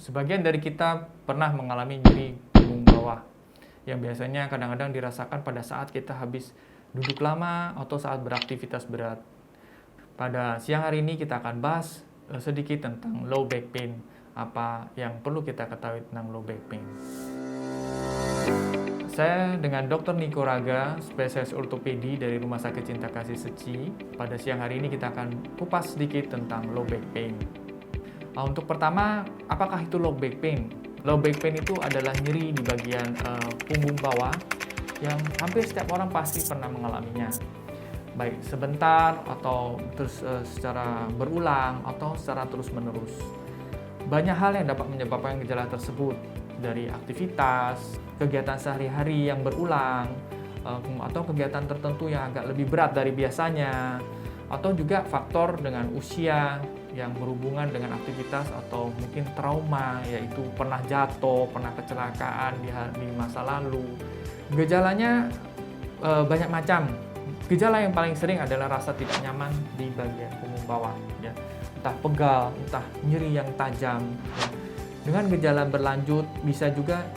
Sebagian dari kita pernah mengalami nyeri punggung bawah yang biasanya kadang-kadang dirasakan pada saat kita habis duduk lama atau saat beraktivitas berat. Pada siang hari ini kita akan bahas sedikit tentang low back pain, apa yang perlu kita ketahui tentang low back pain. Saya dengan Dr. Niko Raga, spesialis ortopedi dari Rumah Sakit Cinta Kasih Seci. Pada siang hari ini kita akan kupas sedikit tentang low back pain. Untuk pertama, apakah itu low back pain? Low back pain itu adalah nyeri di bagian punggung bawah yang hampir setiap orang pasti pernah mengalaminya. Baik sebentar atau terus secara berulang atau secara terus-menerus. Banyak hal yang dapat menyebabkan gejala tersebut, dari aktivitas, kegiatan sehari-hari yang berulang, atau kegiatan tertentu yang agak lebih berat dari biasanya, atau juga faktor dengan usia yang berhubungan dengan aktivitas atau mungkin trauma, yaitu pernah jatuh, pernah kecelakaan di masa lalu. Gejalanya banyak macam. Gejala yang paling sering adalah rasa tidak nyaman di bagian punggung bawah, ya. Entah pegal, entah nyeri yang tajam. Ya. Dengan gejala berlanjut bisa juga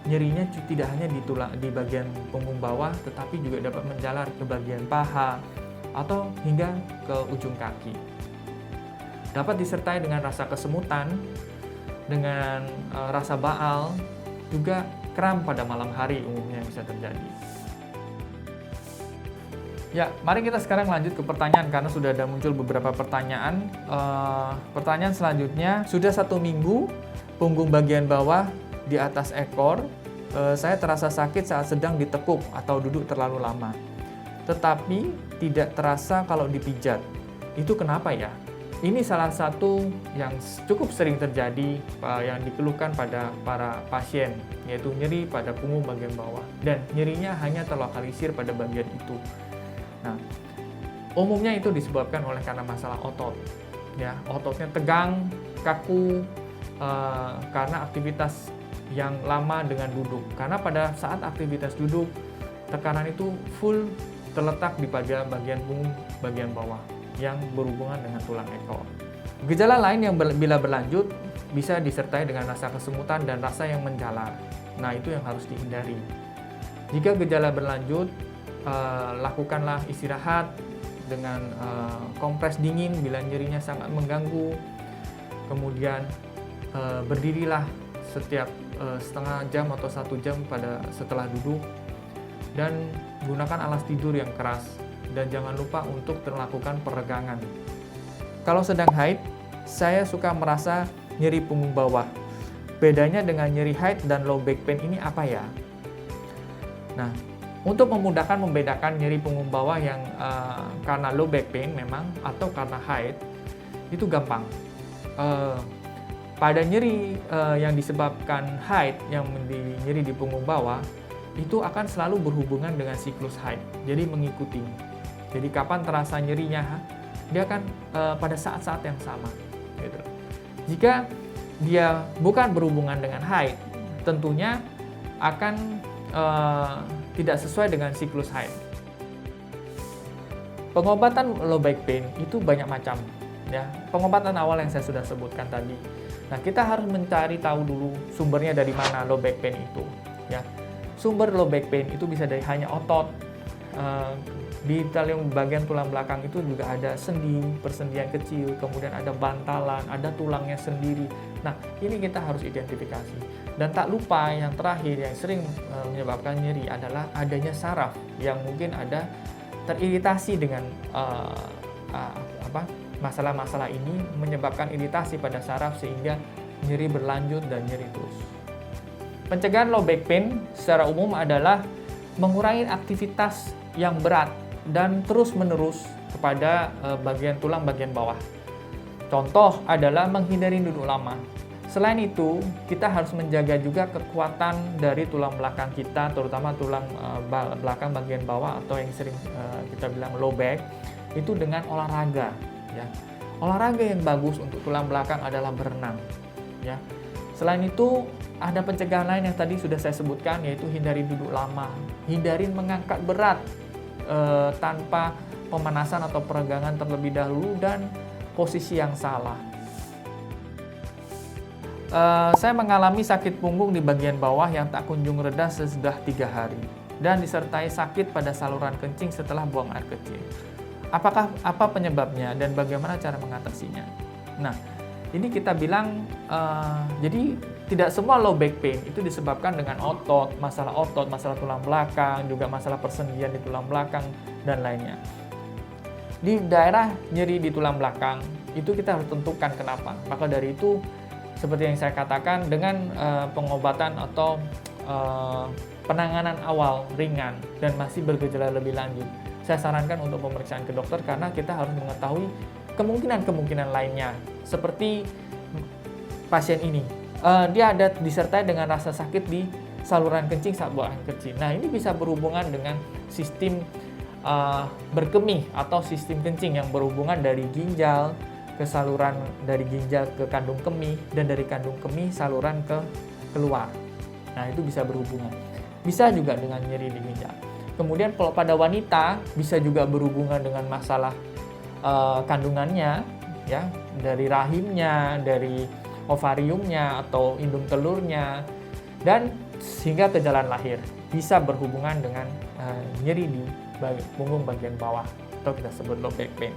nyerinya tidak hanya di bagian punggung bawah, tetapi juga dapat menjalar ke bagian paha atau hingga ke ujung kaki. Dapat disertai dengan rasa kesemutan, dengan rasa baal, juga kram pada malam hari umumnya bisa terjadi. Ya, mari kita sekarang lanjut ke pertanyaan karena sudah ada muncul beberapa pertanyaan. Pertanyaan selanjutnya, sudah 1 minggu punggung bagian bawah di atas ekor, saya terasa sakit saat sedang ditekuk atau duduk terlalu lama. Tetapi tidak terasa kalau dipijat. Itu kenapa ya? Ini salah satu yang cukup sering terjadi yang dikeluhkan pada para pasien, yaitu nyeri pada punggung bagian bawah. Dan nyerinya hanya terlokalisir pada bagian itu. Nah, umumnya itu disebabkan oleh karena masalah otot. Ya, ototnya tegang, kaku, karena aktivitas yang lama dengan duduk. Karena pada saat aktivitas duduk, tekanan itu full terletak di bagian punggung bagian bawah yang berhubungan dengan tulang ekor. Gejala lain yang bila berlanjut bisa disertai dengan rasa kesemutan dan rasa yang menjalar. Nah, itu yang harus dihindari. Jika gejala berlanjut, lakukanlah istirahat dengan kompres dingin bila nyerinya sangat mengganggu. Kemudian berdirilah setiap setengah jam atau 1 jam setelah duduk, dan gunakan alas tidur yang keras. Dan jangan lupa untuk melakukan peregangan. Kalau sedang haid, saya suka merasa nyeri punggung bawah. Bedanya dengan nyeri haid dan low back pain ini apa ya? Nah, untuk memudahkan membedakan nyeri punggung bawah yang karena low back pain memang atau karena haid, itu gampang. Pada nyeri yang disebabkan haid, yang nyeri di punggung bawah, itu akan selalu berhubungan dengan siklus haid. Jadi mengikuti. Jadi kapan terasa nyerinya, dia akan pada saat-saat yang sama. Gitu. Jika dia bukan berhubungan dengan haid, tentunya akan tidak sesuai dengan siklus haid. Pengobatan low back pain itu banyak macam. Ya, pengobatan awal yang saya sudah sebutkan tadi. Nah, kita harus mencari tahu dulu sumbernya dari mana low back pain itu. Ya, sumber low back pain itu bisa dari hanya otot. Di bagian tulang belakang itu juga ada sendi, persendian kecil, kemudian ada bantalan, ada tulangnya sendiri. Nah, ini kita harus identifikasi. Dan tak lupa yang terakhir yang sering menyebabkan nyeri adalah adanya saraf yang mungkin ada teriritasi dengan masalah-masalah ini menyebabkan iritasi pada saraf sehingga nyeri berlanjut dan nyeri terus. Pencegahan low back pain secara umum adalah mengurangi aktivitas yang berat dan terus-menerus kepada bagian tulang bagian bawah. Contoh adalah menghindari duduk lama. Selain itu, kita harus menjaga juga kekuatan dari tulang belakang kita, terutama tulang belakang bagian bawah atau yang sering kita bilang low back, itu dengan olahraga. Ya. Olahraga yang bagus untuk tulang belakang adalah berenang. Ya. Selain itu, ada pencegahan lain yang tadi sudah saya sebutkan, yaitu hindari duduk lama, hindarin mengangkat berat tanpa pemanasan atau peregangan terlebih dahulu dan posisi yang salah. Saya mengalami sakit punggung di bagian bawah yang tak kunjung reda sesudah 3 hari dan disertai sakit pada saluran kencing setelah buang air kecil. Apa penyebabnya dan bagaimana cara mengatasinya? Nah, ini kita bilang jadi tidak semua low back pain itu disebabkan dengan otot, masalah tulang belakang, juga masalah persendian di tulang belakang dan lainnya. Di daerah nyeri di tulang belakang itu kita harus tentukan kenapa. Maka dari itu seperti yang saya katakan, dengan pengobatan atau penanganan awal ringan dan masih bergejala lebih lanjut, saya sarankan untuk pemeriksaan ke dokter karena kita harus mengetahui kemungkinan-kemungkinan lainnya. Seperti pasien ini, dia ada disertai dengan rasa sakit di saluran kencing saat buang air kecil. Nah, ini bisa berhubungan dengan sistem berkemih atau sistem kencing yang berhubungan dari ginjal ke saluran, dari ginjal ke kandung kemih, dan dari kandung kemih saluran ke keluar. Nah, itu bisa berhubungan. Bisa juga dengan nyeri di ginjal. Kemudian kalau pada wanita bisa juga berhubungan dengan masalah kandungannya, ya, dari rahimnya, dari ovariumnya atau indung telurnya, dan sehingga ke jalan lahir. Bisa berhubungan dengan nyeri di punggung bagian bawah atau kita sebut low back pain.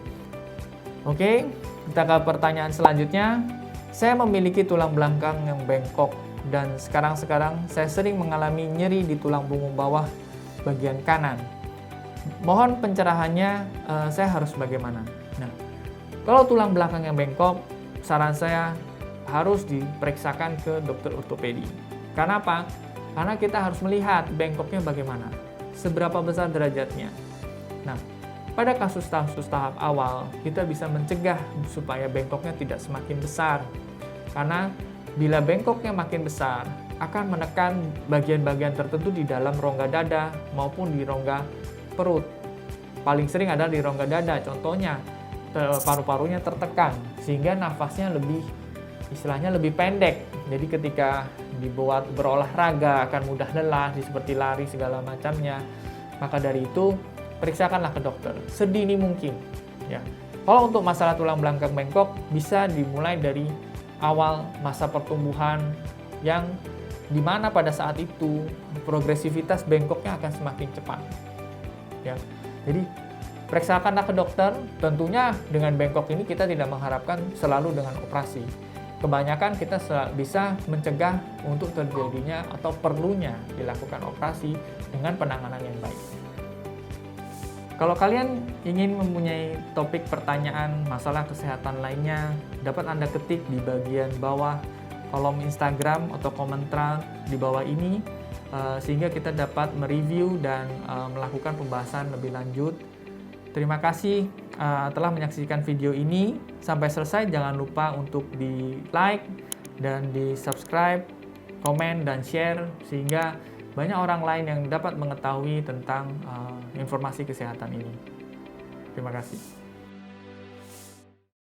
Oke, kita ke pertanyaan selanjutnya. Saya memiliki tulang belakang yang bengkok dan sekarang saya sering mengalami nyeri di tulang punggung bawah bagian kanan. Mohon pencerahannya, saya harus bagaimana? Nah, kalau tulang belakang yang bengkok, saran saya harus diperiksakan ke dokter ortopedi. Karena apa? Karena kita harus melihat bengkoknya bagaimana, seberapa besar derajatnya. Nah, pada kasus tahap awal, kita bisa mencegah supaya bengkoknya tidak semakin besar. Karena bila bengkoknya makin besar, akan menekan bagian-bagian tertentu di dalam rongga dada maupun di rongga perut. Paling sering adalah di rongga dada, contohnya paru-parunya tertekan, sehingga nafasnya istilahnya lebih pendek. Jadi ketika dibuat berolahraga akan mudah lelah, seperti lari segala macamnya. Maka dari itu, periksakanlah ke dokter sedini mungkin, ya. Kalau untuk masalah tulang belakang bengkok, bisa dimulai dari awal masa pertumbuhan yang dimana pada saat itu progresivitas bengkoknya akan semakin cepat, ya. Jadi periksakanlah ke dokter. Tentunya dengan bengkok ini kita tidak mengharapkan selalu dengan operasi. Kebanyakan kita bisa mencegah untuk terjadinya atau perlunya dilakukan operasi dengan penanganan yang baik. Kalau kalian ingin mempunyai topik pertanyaan masalah kesehatan lainnya, dapat Anda ketik di bagian bawah kolom Instagram atau komentar di bawah ini, sehingga kita dapat mereview dan melakukan pembahasan lebih lanjut. Terima kasih telah menyaksikan video ini. Sampai selesai, jangan lupa untuk di like dan di subscribe, komen, dan share, sehingga banyak orang lain yang dapat mengetahui tentang informasi kesehatan ini. Terima kasih.